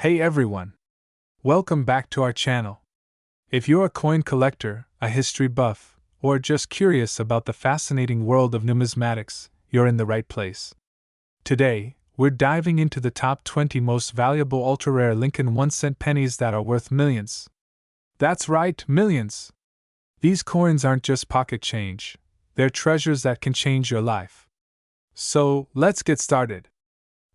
Hey everyone! Welcome back to our channel. If you're a coin collector, a history buff, or just curious about the fascinating world of numismatics, you're in the right place. Today, we're diving into the top 20 most valuable ultra-rare Lincoln 1-cent pennies that are worth millions. That's right, millions! These coins aren't just pocket change, they're treasures that can change your life. So, let's get started.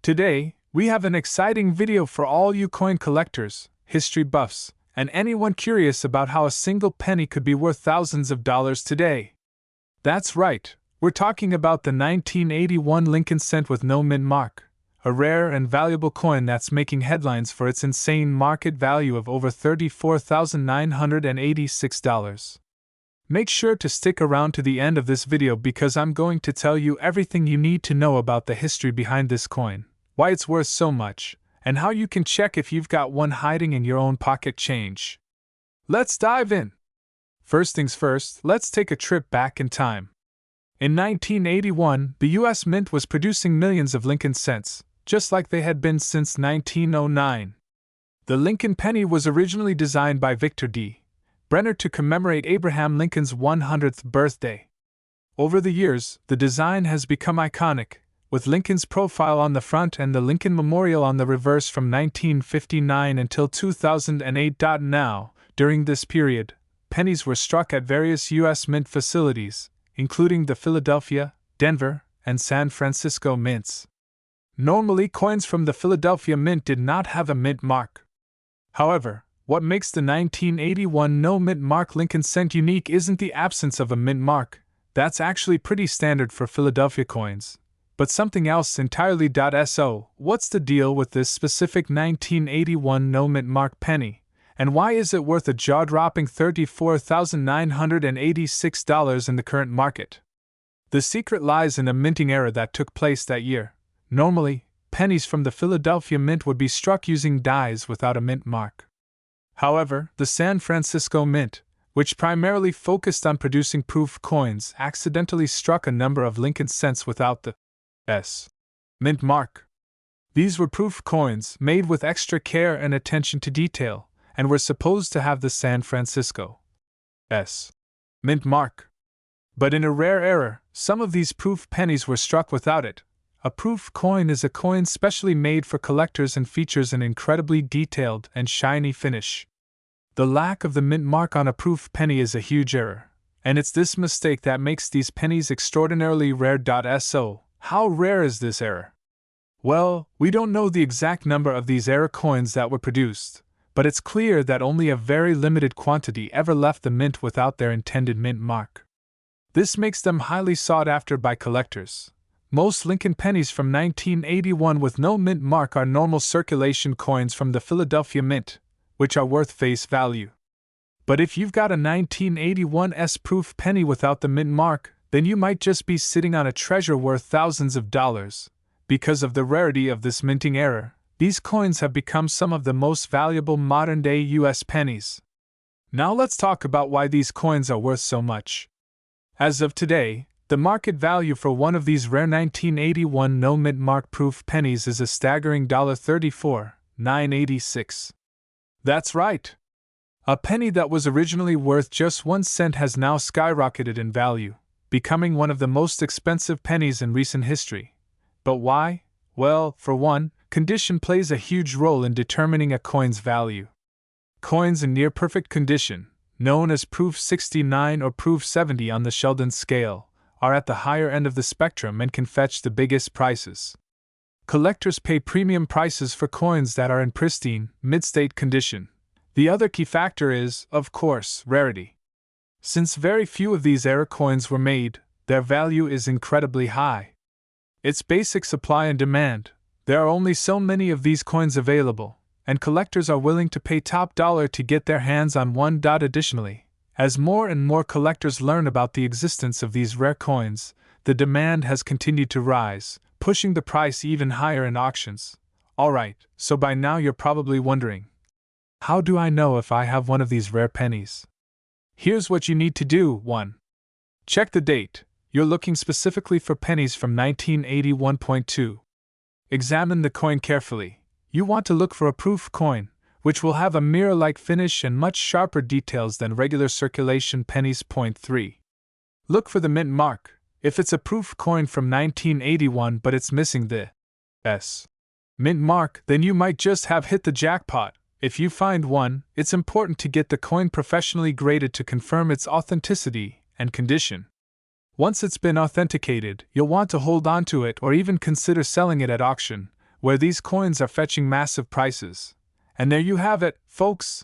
Today, we have an exciting video for all you coin collectors, history buffs, and anyone curious about how a single penny could be worth thousands of dollars today. That's right, we're talking about the 1981 Lincoln cent with no mint mark, a rare and valuable coin that's making headlines for its insane market value of over $34,986. Make sure to stick around to the end of this video because I'm going to tell you everything you need to know about the history behind this coin, why it's worth so much, and how you can check if you've got one hiding in your own pocket change. Let's dive in! First things first, let's take a trip back in time. In 1981, the US Mint was producing millions of Lincoln cents, just like they had been since 1909. The Lincoln penny was originally designed by Victor D. Brenner to commemorate Abraham Lincoln's 100th birthday. Over the years, the design has become iconic, with Lincoln's profile on the front and the Lincoln Memorial on the reverse from 1959 until 2008. Now, during this period, pennies were struck at various U.S. mint facilities, including the Philadelphia, Denver, and San Francisco mints. Normally, coins from the Philadelphia Mint did not have a mint mark. However, what makes the 1981 no mint mark Lincoln cent unique isn't the absence of a mint mark, that's actually pretty standard for Philadelphia coins, but something else entirely. So, what's the deal with this specific 1981 no mint mark penny, and why is it worth a jaw-dropping $34,986 in the current market? The secret lies in a minting error that took place that year. Normally, pennies from the Philadelphia Mint would be struck using dies without a mint mark. However, the San Francisco Mint, which primarily focused on producing proof coins, accidentally struck a number of Lincoln cents without the S mint mark. These were proof coins made with extra care and attention to detail, and were supposed to have the San Francisco S mint mark. But in a rare error, some of these proof pennies were struck without it. A proof coin is a coin specially made for collectors and features an incredibly detailed and shiny finish. The lack of the mint mark on a proof penny is a huge error, and it's this mistake that makes these pennies extraordinarily rare. So, how rare is this error? Well, we don't know the exact number of these error coins that were produced, but it's clear that only a very limited quantity ever left the mint without their intended mint mark. This makes them highly sought after by collectors. Most Lincoln pennies from 1981 with no mint mark are normal circulation coins from the Philadelphia Mint, which are worth face value. But if you've got a 1981 S-proof penny without the mint mark, then you might just be sitting on a treasure worth thousands of dollars. Because of the rarity of this minting error, these coins have become some of the most valuable modern-day U.S. pennies. Now let's talk about why these coins are worth so much. As of today, the market value for one of these rare 1981 no mint mark proof pennies is a staggering $34,986. That's right! A penny that was originally worth just 1 cent has now skyrocketed in value, becoming one of the most expensive pennies in recent history. But why? Well, for one, condition plays a huge role in determining a coin's value. Coins in near-perfect condition, known as Proof 69 or Proof 70 on the Sheldon scale, are at the higher end of the spectrum and can fetch the biggest prices. Collectors pay premium prices for coins that are in pristine, mid-state condition. The other key factor is, of course, rarity. Since very few of these error coins were made, their value is incredibly high. It's basic supply and demand. There are only so many of these coins available, and collectors are willing to pay top dollar to get their hands on one. Additionally, as more and more collectors learn about the existence of these rare coins, the demand has continued to rise, pushing the price even higher in auctions. Alright, so by now you're probably wondering, how do I know if I have one of these rare pennies? Here's what you need to do. 1. Check the date. You're looking specifically for pennies from 1981.2. Examine the coin carefully. you want to look for a proof coin, which will have a mirror-like finish and much sharper details than regular circulation pennies. Point 3. Look for the mint mark. If it's a proof coin from 1981 but it's missing the S mint mark, then you might just have hit the jackpot. If you find one, it's important to get the coin professionally graded to confirm its authenticity and condition. Once it's been authenticated, you'll want to hold on to it or even consider selling it at auction, where these coins are fetching massive prices. And there you have it, folks!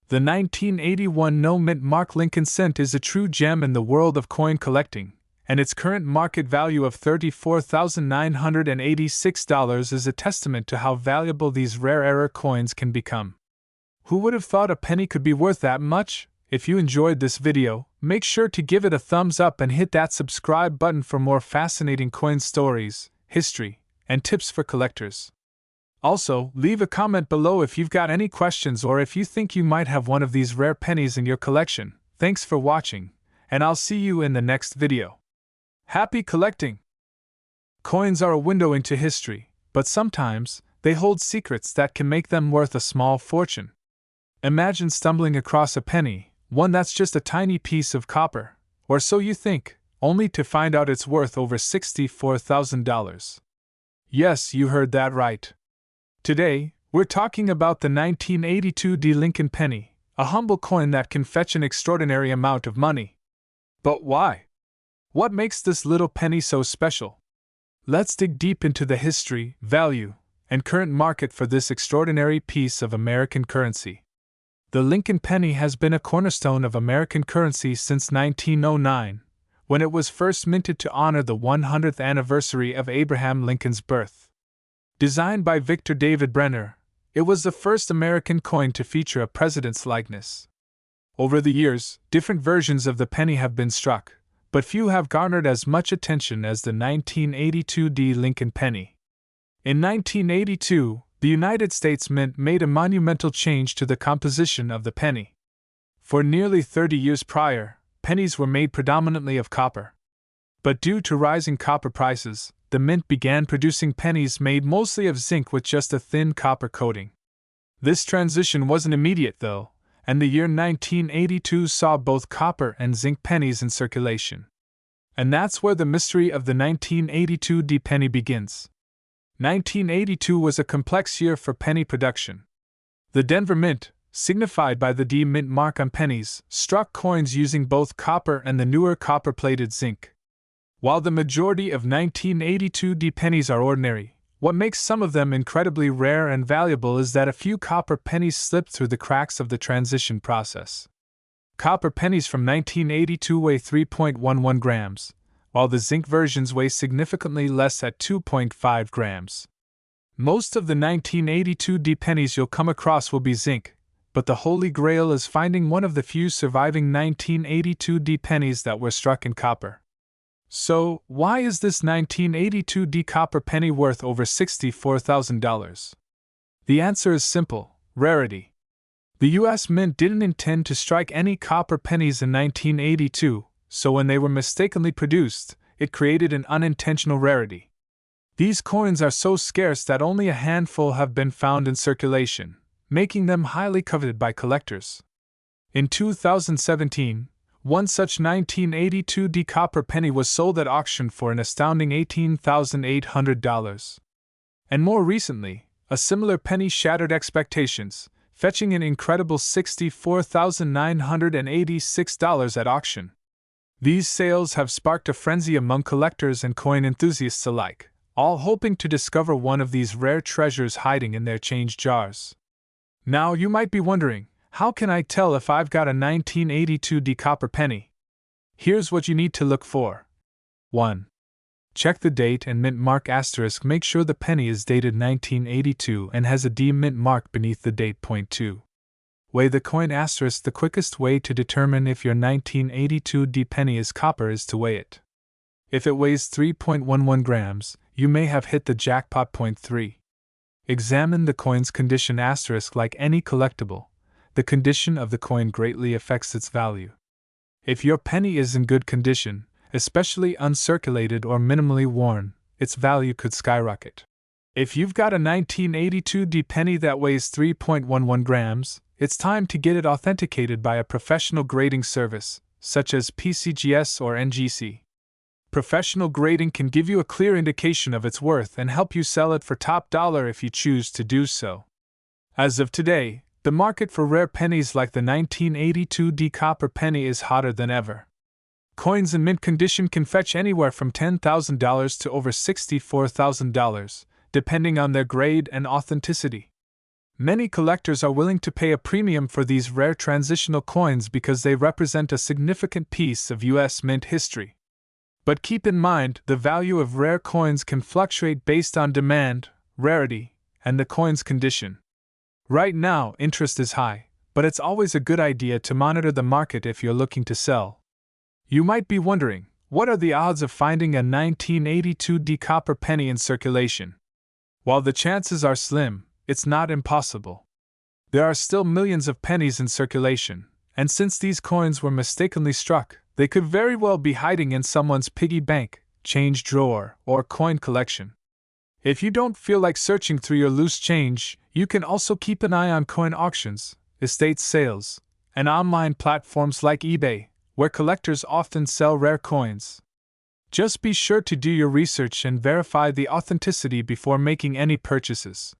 The 1981 no mint mark Lincoln cent is a true gem in the world of coin collecting, and its current market value of $34,986 is a testament to how valuable these rare coins can become. Who would have thought a penny could be worth that much? If you enjoyed this video, make sure to give it a thumbs up and hit that subscribe button for more fascinating coin stories, history, and tips for collectors. Also, leave a comment below if you've got any questions or if you think you might have one of these rare pennies in your collection. Thanks for watching, and I'll see you in the next video. Happy collecting! Coins are a window into history, but sometimes they hold secrets that can make them worth a small fortune. Imagine stumbling across a penny, one that's just a tiny piece of copper, or so you think, only to find out it's worth over $64,000. Yes, you heard that right. Today, we're talking about the 1982 Lincoln penny, a humble coin that can fetch an extraordinary amount of money. But why? What makes this little penny so special? Let's dig deep into the history, value, and current market for this extraordinary piece of American currency. The Lincoln penny has been a cornerstone of American currency since 1909, when it was first minted to honor the 100th anniversary of Abraham Lincoln's birth. Designed by Victor David Brenner, it was the first American coin to feature a president's likeness. Over the years, different versions of the penny have been struck, but few have garnered as much attention as the 1982 Lincoln penny. In 1982, the United States Mint made a monumental change to the composition of the penny. For nearly 30 years prior, pennies were made predominantly of copper. But due to rising copper prices, the Mint began producing pennies made mostly of zinc with just a thin copper coating. This transition wasn't immediate though, and the year 1982 saw both copper and zinc pennies in circulation. And that's where the mystery of the 1982 penny begins. 1982 was a complex year for penny production. The Denver Mint, signified by the D mint mark on pennies, struck coins using both copper and the newer copper-plated zinc. While the majority of 1982 pennies are ordinary, what makes some of them incredibly rare and valuable is that a few copper pennies slipped through the cracks of the transition process. Copper pennies from 1982 weigh 3.11 grams, while the zinc versions weigh significantly less at 2.5 grams. Most of the 1982 pennies you'll come across will be zinc, but the holy grail is finding one of the few surviving 1982 pennies that were struck in copper. So, why is this 1982 copper penny worth over $64,000? The answer is simple: rarity. The U.S. Mint didn't intend to strike any copper pennies in 1982, so when they were mistakenly produced, it created an unintentional rarity. These coins are so scarce that only a handful have been found in circulation, making them highly coveted by collectors. In 2017, one such 1982 copper penny was sold at auction for an astounding $18,800. And more recently, a similar penny shattered expectations, fetching an incredible $64,986 at auction. These sales have sparked a frenzy among collectors and coin enthusiasts alike, all hoping to discover one of these rare treasures hiding in their change jars. Now you might be wondering, how can I tell if I've got a 1982 copper penny? Here's what you need to look for. 1. Check the date and mint mark *. Make sure the penny is dated 1982 and has a D mint mark beneath the date. 2. Weigh the coin *. The quickest way to determine if your 1982 penny is copper is to weigh it. If it weighs 3.11 grams, you may have hit the jackpot. 3. Examine the coin's condition *. Like any collectible, the condition of the coin greatly affects its value. If your penny is in good condition, especially uncirculated or minimally worn, its value could skyrocket. If you've got a 1982 penny that weighs 3.11 grams, it's time to get it authenticated by a professional grading service, such as PCGS or NGC. Professional grading can give you a clear indication of its worth and help you sell it for top dollar if you choose to do so. As of today, the market for rare pennies like the 1982 copper penny is hotter than ever. Coins in mint condition can fetch anywhere from $10,000 to over $64,000, depending on their grade and authenticity. Many collectors are willing to pay a premium for these rare transitional coins because they represent a significant piece of U.S. mint history. But keep in mind, the value of rare coins can fluctuate based on demand, rarity, and the coin's condition. Right now, interest is high, but it's always a good idea to monitor the market if you're looking to sell. You might be wondering, what are the odds of finding a 1982 copper penny in circulation? While the chances are slim, it's not impossible. There are still millions of pennies in circulation, and since these coins were mistakenly struck, they could very well be hiding in someone's piggy bank, change drawer, or coin collection. If you don't feel like searching through your loose change, you can also keep an eye on coin auctions, estate sales, and online platforms like eBay, where collectors often sell rare coins. Just be sure to do your research and verify the authenticity before making any purchases.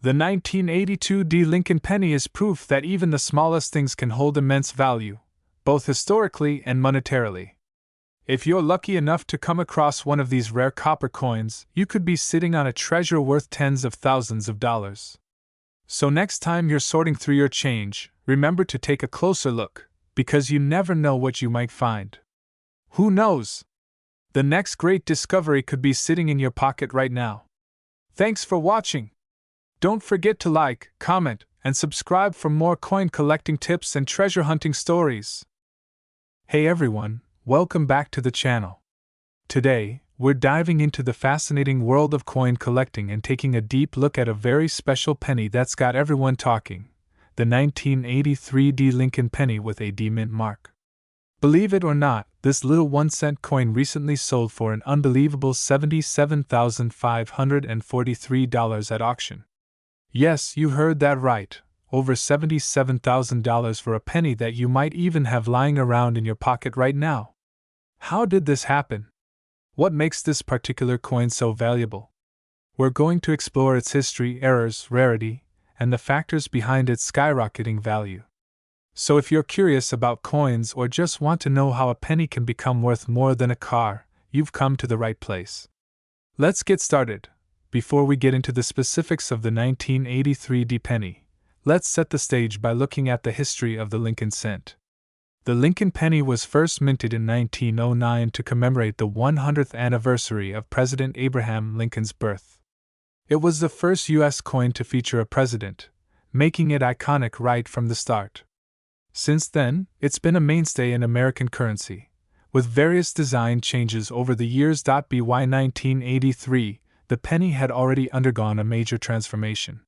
The 1982 Lincoln penny is proof that even the smallest things can hold immense value, both historically and monetarily. If you're lucky enough to come across one of these rare copper coins, you could be sitting on a treasure worth tens of thousands of dollars. So next time you're sorting through your change, remember to take a closer look, because you never know what you might find. Who knows? The next great discovery could be sitting in your pocket right now. Thanks for watching. Don't forget to like, comment, and subscribe for more coin collecting tips and treasure hunting stories. Hey everyone, welcome back to the channel. Today, we're diving into the fascinating world of coin collecting and taking a deep look at a very special penny that's got everyone talking, the 1983 Lincoln penny with a D mint mark. Believe it or not, this little 1-cent coin recently sold for an unbelievable $77,543 at auction. Yes, you heard that right, over $77,000 for a penny that you might even have lying around in your pocket right now. How did this happen? What makes this particular coin so valuable? We're going to explore its history, errors, rarity, and the factors behind its skyrocketing value. So if you're curious about coins or just want to know how a penny can become worth more than a car, you've come to the right place. Let's get started. Before we get into the specifics of the 1983 penny, let's set the stage by looking at the history of the Lincoln cent. The Lincoln penny was first minted in 1909 to commemorate the 100th anniversary of President Abraham Lincoln's birth. It was the first U.S. coin to feature a president, making it iconic right from the start. Since then, it's been a mainstay in American currency, with various design changes over the years. By 1983, the penny had already undergone a major transformation.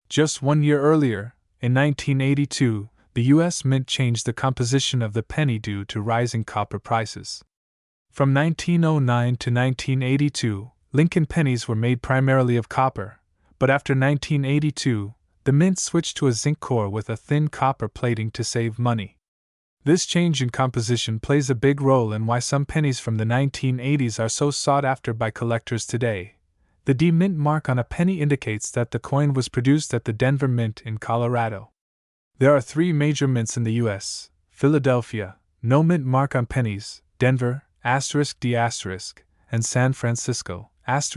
Just 1 year earlier, in 1982, the U.S. Mint changed the composition of the penny due to rising copper prices. From 1909 to 1982, Lincoln pennies were made primarily of copper, but after 1982, the mint switched to a zinc core with a thin copper plating to save money. This change in composition plays a big role in why some pennies from the 1980s are so sought after by collectors today. The D mint mark on a penny indicates that the coin was produced at the Denver Mint in Colorado. There are 3 major mints in the U.S. Philadelphia, no mint mark on pennies, Denver, *D*, and San Francisco, *S*.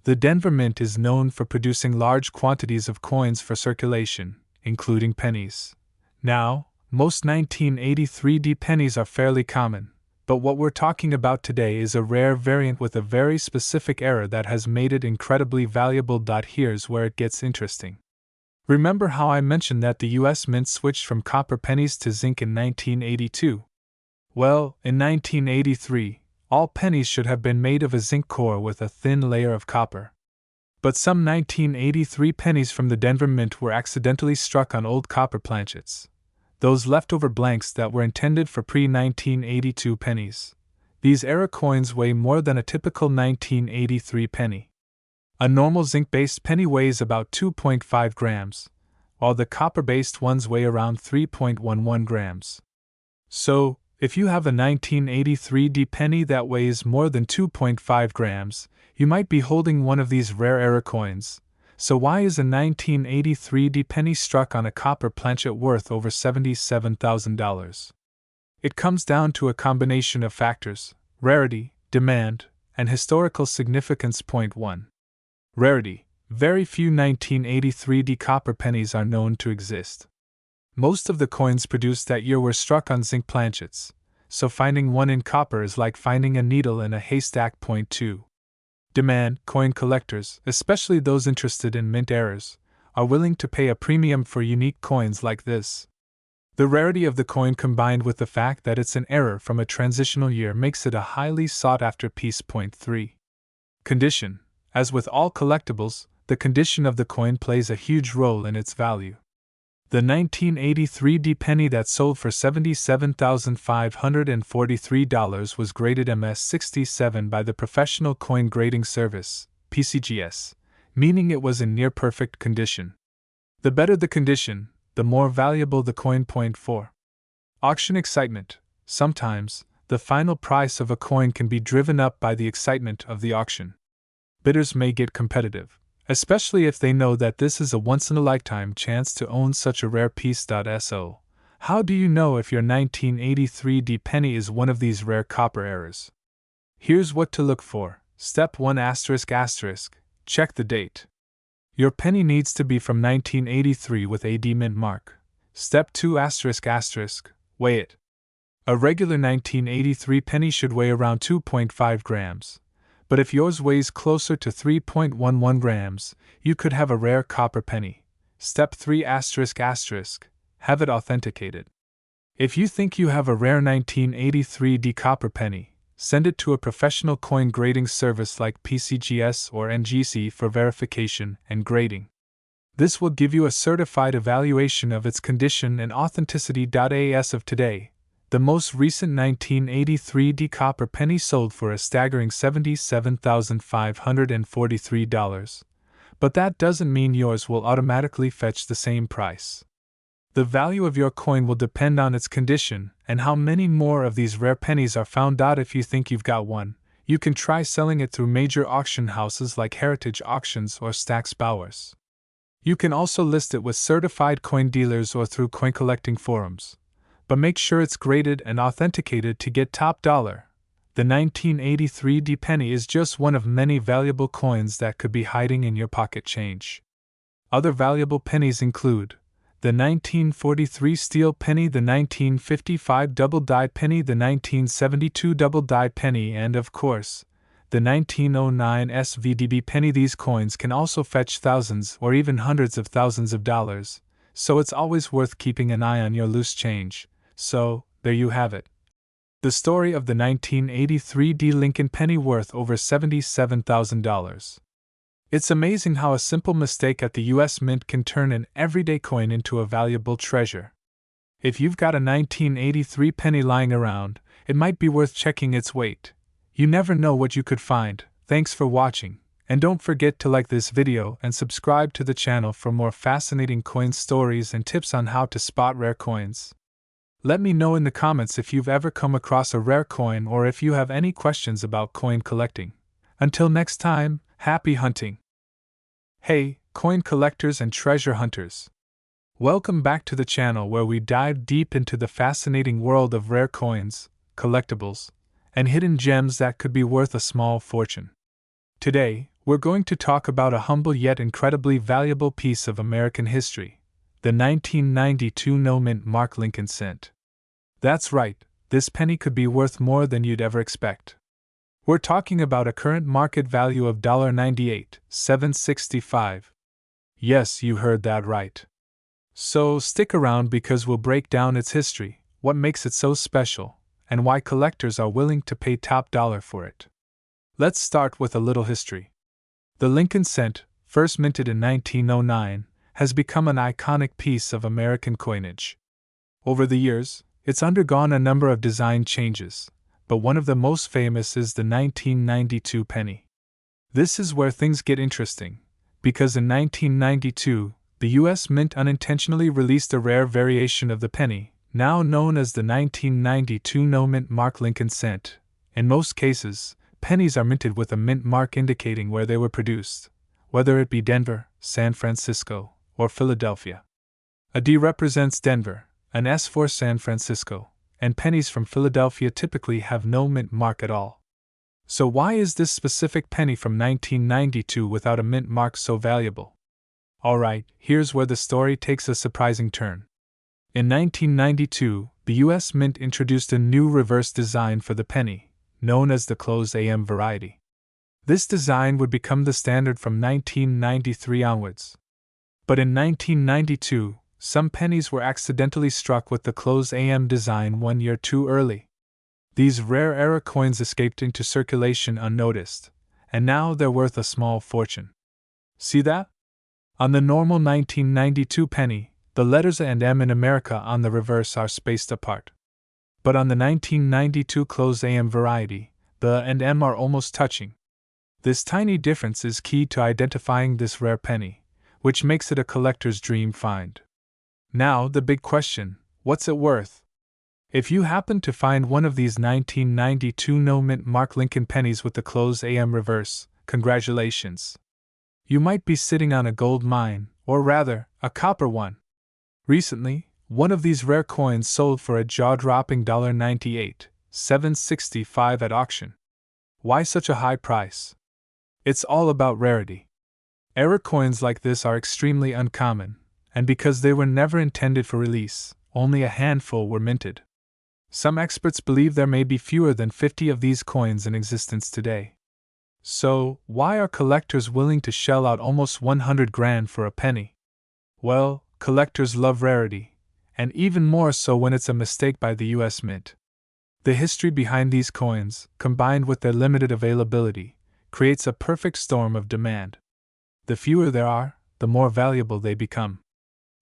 The Denver Mint is known for producing large quantities of coins for circulation, including pennies. Now, most 1983 pennies are fairly common, but what we're talking about today is a rare variant with a very specific error that has made it incredibly valuable. Here's where it gets interesting. Remember how I mentioned that the U.S. Mint switched from copper pennies to zinc in 1982? Well, in 1983, all pennies should have been made of a zinc core with a thin layer of copper. But some 1983 pennies from the Denver Mint were accidentally struck on old copper planchets, those leftover blanks that were intended for pre-1982 pennies. These era coins weigh more than a typical 1983 penny. A normal zinc-based penny weighs about 2.5 grams, while the copper-based ones weigh around 3.11 grams. So, if you have a 1983 penny that weighs more than 2.5 grams, you might be holding one of these rare era coins. So why is a 1983 penny struck on a copper planchet worth over $77,000? It comes down to a combination of factors: rarity, demand, and historical significance. Point 1. Rarity. Very few 1983 copper pennies are known to exist. Most of the coins produced that year were struck on zinc planchets, so finding one in copper is like finding a needle in a haystack. Point 2. Demand. Coin collectors, especially those interested in mint errors, are willing to pay a premium for unique coins like this. The rarity of the coin combined with the fact that it's an error from a transitional year makes it a highly sought-after piece. Point 3. Condition. As with all collectibles, the condition of the coin plays a huge role in its value. The 1983 penny that sold for $77,543 was graded MS-67 by the Professional Coin Grading Service, PCGS, meaning it was in near-perfect condition. The better the condition, the more valuable the coin. Point 4. Auction excitement. Sometimes, the final price of a coin can be driven up by the excitement of the auction. Bidders may get competitive, especially if they know that this is a once-in-a-lifetime chance to own such a rare piece. So, how do you know if your 1983 penny is one of these rare copper errors? Here's what to look for. Step 1 ***. Check the date. Your penny needs to be from 1983 with AD mint mark. Step 2 ***. Weigh it. A regular 1983 penny should weigh around 2.5 grams. But if yours weighs closer to 3.11 grams, you could have a rare copper penny. Step 3 ***. Have it authenticated. If you think you have a rare 1983 copper penny, send it to a professional coin grading service like PCGS or NGC for verification and grading. This will give you a certified evaluation of its condition and authenticity. As of today, the most recent 1983 copper penny sold for a staggering $77,543, but that doesn't mean yours will automatically fetch the same price. The value of your coin will depend on its condition and how many more of these rare pennies are found. If you think you've got one, you can try selling it through major auction houses like Heritage Auctions or Stack's Bowers. You can also list it with certified coin dealers or through coin collecting forums. But make sure it's graded and authenticated to get top dollar. The 1983 penny is just one of many valuable coins that could be hiding in your pocket change. Other valuable pennies include the 1943 steel penny, the 1955 double-dyed penny, the 1972 double-dyed penny, and of course, the 1909 SVDB penny. These coins can also fetch thousands or even hundreds of thousands of dollars, so it's always worth keeping an eye on your loose change. So, there you have it. The story of the 1983 Lincoln penny worth over $77,000. It's amazing how a simple mistake at the US Mint can turn an everyday coin into a valuable treasure. If you've got a 1983 penny lying around, it might be worth checking its weight. You never know what you could find. Thanks for watching, and don't forget to like this video and subscribe to the channel for more fascinating coin stories and tips on how to spot rare coins. Let me know in the comments if you've ever come across a rare coin or if you have any questions about coin collecting. Until next time, happy hunting! Hey, coin collectors and treasure hunters! Welcome back to the channel where we dive deep into the fascinating world of rare coins, collectibles, and hidden gems that could be worth a small fortune. Today, we're going to talk about a humble yet incredibly valuable piece of American history, the 1992 no-mint mark Lincoln cent. That's right, this penny could be worth more than you'd ever expect. We're talking about a current market value of $98,765. Yes, you heard that right. So stick around because we'll break down its history, what makes it so special, and why collectors are willing to pay top dollar for it. Let's start with a little history. The Lincoln cent, first minted in 1909, has become an iconic piece of American coinage. Over the years, it's undergone a number of design changes, but one of the most famous is the 1992 penny. This is where things get interesting, because in 1992, the US Mint unintentionally released a rare variation of the penny, now known as the 1992 no-mint mark Lincoln cent. In most cases, pennies are minted with a mint mark indicating where they were produced, whether it be Denver, San Francisco, or Philadelphia. A D represents Denver, an S for San Francisco, and pennies from Philadelphia typically have no mint mark at all. So why is this specific penny from 1992 without a mint mark so valuable? Alright, here's where the story takes a surprising turn. In 1992, the US Mint introduced a new reverse design for the penny, known as the closed AM variety. This design would become the standard from 1993 onwards. But in 1992, some pennies were accidentally struck with the closed AM design 1 year too early. These rare era coins escaped into circulation unnoticed, and now they're worth a small fortune. See that? On the normal 1992 penny, the letters A and M in America on the reverse are spaced apart. But on the 1992 closed AM variety, the A and M are almost touching. This tiny difference is key to identifying this rare penny, which makes it a collector's dream find. Now the big question, what's it worth? If you happen to find one of these 1992 no-mint mark Lincoln pennies with the closed AM reverse, congratulations. You might be sitting on a gold mine, or rather, a copper one. Recently, one of these rare coins sold for a jaw-dropping $98,765 at auction. Why such a high price? It's all about rarity. Era coins like this are extremely uncommon, and because they were never intended for release, only a handful were minted. Some experts believe there may be fewer than 50 of these coins in existence today. So, why are collectors willing to shell out almost $100,000 for a penny? Well, collectors love rarity, and even more so when it's a mistake by the US Mint. The history behind these coins, combined with their limited availability, creates a perfect storm of demand. The fewer there are, the more valuable they become.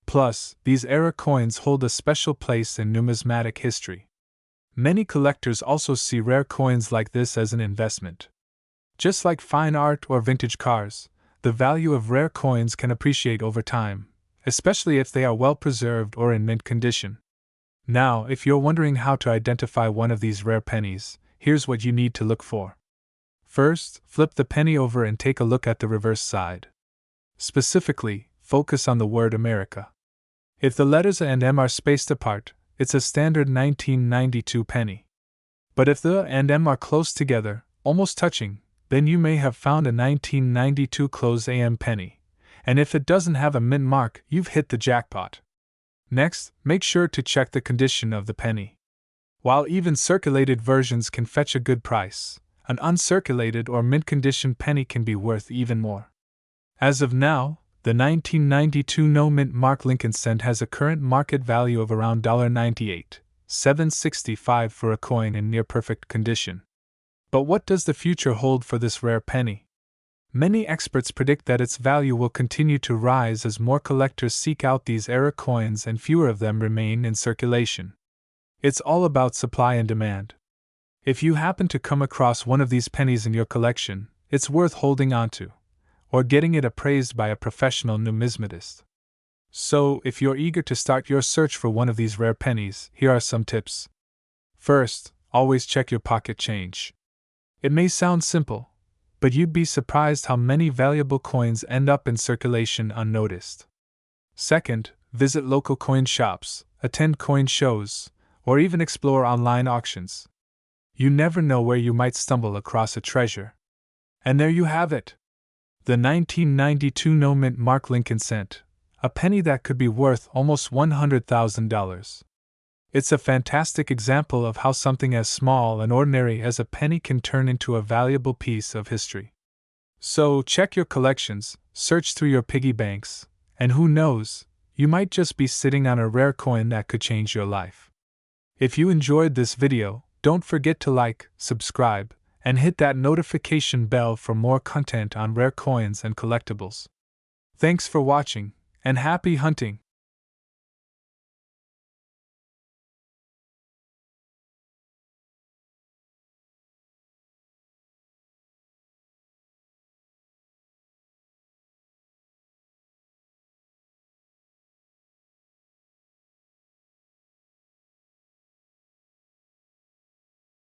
Plus, these era coins hold a special place in numismatic history. Many collectors also see rare coins like this as an investment. Just like fine art or vintage cars, the value of rare coins can appreciate over time, especially if they are well preserved or in mint condition. Now, if you're wondering how to identify one of these rare pennies, here's what you need to look for. First, flip the penny over and take a look at the reverse side. Specifically, focus on the word America. If the letters A and M are spaced apart, it's a standard 1992 penny. But if the A and M are close together, almost touching, then you may have found a 1992 closed AM penny. And if it doesn't have a mint mark, you've hit the jackpot. Next, make sure to check the condition of the penny. While even circulated versions can fetch a good price, an uncirculated or mint condition penny can be worth even more. As of now, the 1992 no-mint mark Lincoln cent has a current market value of around $98,765 for a coin in near-perfect condition. But what does the future hold for this rare penny? Many experts predict that its value will continue to rise as more collectors seek out these era coins and fewer of them remain in circulation. It's all about supply and demand. If you happen to come across one of these pennies in your collection, it's worth holding onto, or getting it appraised by a professional numismatist. So, if you're eager to start your search for one of these rare pennies, here are some tips. First, always check your pocket change. It may sound simple, but you'd be surprised how many valuable coins end up in circulation unnoticed. Second, visit local coin shops, attend coin shows, or even explore online auctions. You never know where you might stumble across a treasure. And there you have it. The 1992 no-mint mark Lincoln cent, a penny that could be worth almost $100,000. It's a fantastic example of how something as small and ordinary as a penny can turn into a valuable piece of history. So check your collections, search through your piggy banks, and who knows, you might just be sitting on a rare coin that could change your life. If you enjoyed this video, don't forget to like, subscribe, and hit that notification bell for more content on rare coins and collectibles. Thanks for watching, and happy hunting!